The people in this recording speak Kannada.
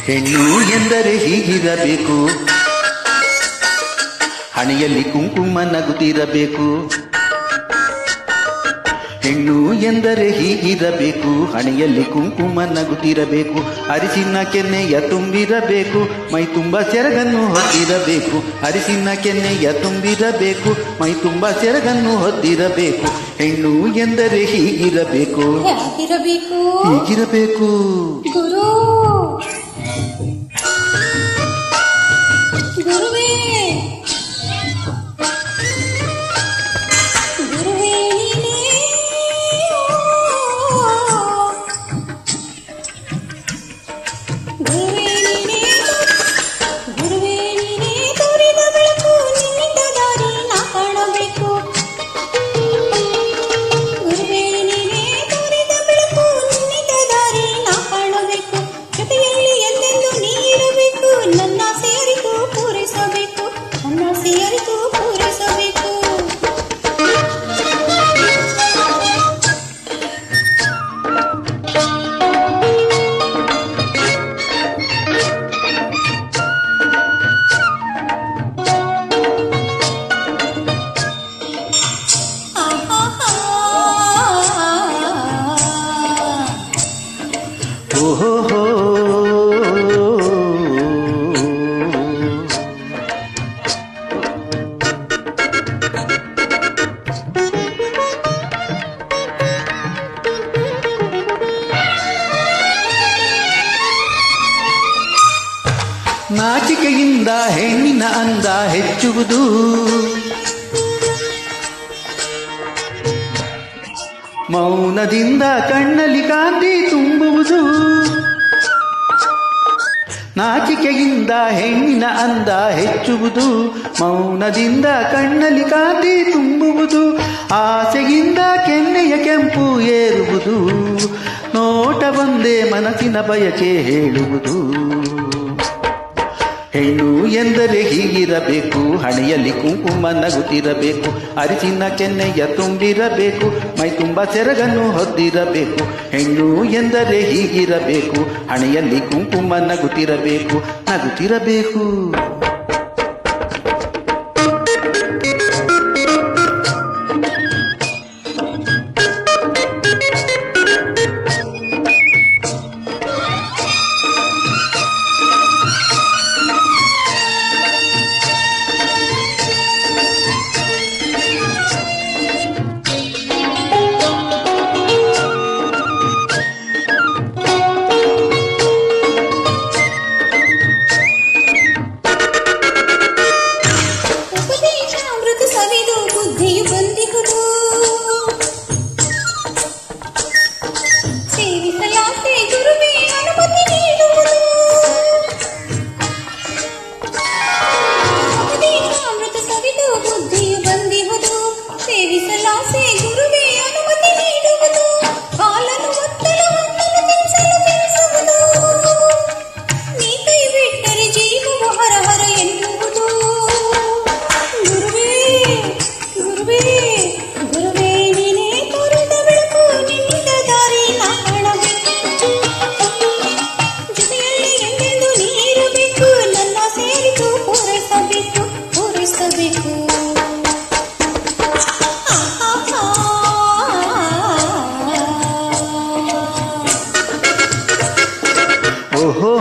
ಹೆಣ್ಣು ಎಂದರೆ ಹೀಗಿರಬೇಕು, ಹಣೆಯಲ್ಲಿ ಕುಂಕುಮ ನಗುತ್ತಿರಬೇಕು. ಹೆಣ್ಣು ಎಂದರೆ ಹೀಗಿರಬೇಕು, ಹಣೆಯಲ್ಲಿ ಕುಂಕುಮ ನಗುತ್ತಿರಬೇಕು. ಅರಿಸಿನ ಕೆನ್ನೆಯ ತುಂಬಿರಬೇಕು, ಮೈ ತುಂಬ ಸೆರಗನ್ನು ಹೊತ್ತಿರಬೇಕು. ಅರಿಸಿನ ಕೆನ್ನೆಯ ತುಂಬಿರಬೇಕು, ಮೈ ತುಂಬ ಸೆರಗನ್ನು ಹೊತ್ತಿರಬೇಕು. ಹೆಣ್ಣು ಎಂದರೆ ಹೀಗಿರಬೇಕು, ಹೀಗಿರಬೇಕು. ಗುರು ಗುರುವೇ ಗುರುವೇ ನೀನೇ ತೋರಿದ ಬೆಳಕು, ನಿನ್ನಿಂದ ದಾರಿ ನಾ ಕಾಣಬೇಕು. ಗುರುವೇ ನೀನೇ ತೋರಿದ ಬೆಳಕು, ನಿನ್ನಿಂದ ದಾರಿ ನಾ ಕಾಣಬೇಕು. ಜೊತೆಯಲ್ಲಿ ಎಂದೆಂದು ನೀ ಇರಬೇಕು, ನನ್ನ ಸೇರಿತು ಪೂರೈಸಬೇಕು, ನನ್ನ ಸೇರಿತು ಪೂರೈಸಬೇಕು. ಓಹೋ ನಾಚಿಕೆಯಿಂದ ಹೆಣ್ಣಿನ ಅಂದ ಹೆಚ್ಚುವುದು, ಮೌನದಿಂದ ಕಣ್ಣಲ್ಲಿ ಕಾಂತಿ ತುಂಬುವುದು. ನಾಚಿಕೆಯಿಂದ ಹೆಣ್ಣಿನ ಅಂದ ಹೆಚ್ಚುವುದು, ಮೌನದಿಂದ ಕಣ್ಣಲ್ಲಿ ಕಾಂತಿ ತುಂಬುವುದು. ಆಸೆಯಿಂದ ಕೆನ್ನೆಯ ಕೆಂಪು ಏರುವುದು, ನೋಟ ಒಂದೇ ಮನಸ್ಸಿನ ಬಯಕೆ ಹೇಳುವುದು. ಹೆಣ್ಣು ಎಂದರೆ ಹೀಗಿರಬೇಕು, ಹಣೆಯಲ್ಲಿ ಕುಂಕುಮ ನಗುತ್ತಿರಬೇಕು. ಅರಿಸಿನ ಕೆನ್ನೆಯ ತುಂಬಿರಬೇಕು, ಮೈ ತುಂಬ ಸೆರಗನ್ನು ಹೊದ್ದಿರಬೇಕು. ಹೆಣ್ಣು ಎಂದರೆ ಹೀಗಿರಬೇಕು, ಹಣೆಯಲ್ಲಿ ಕುಂಕುಮ ನಗುತ್ತಿರಬೇಕು, ನಗುತ್ತಿರಬೇಕು. ಓಹೋ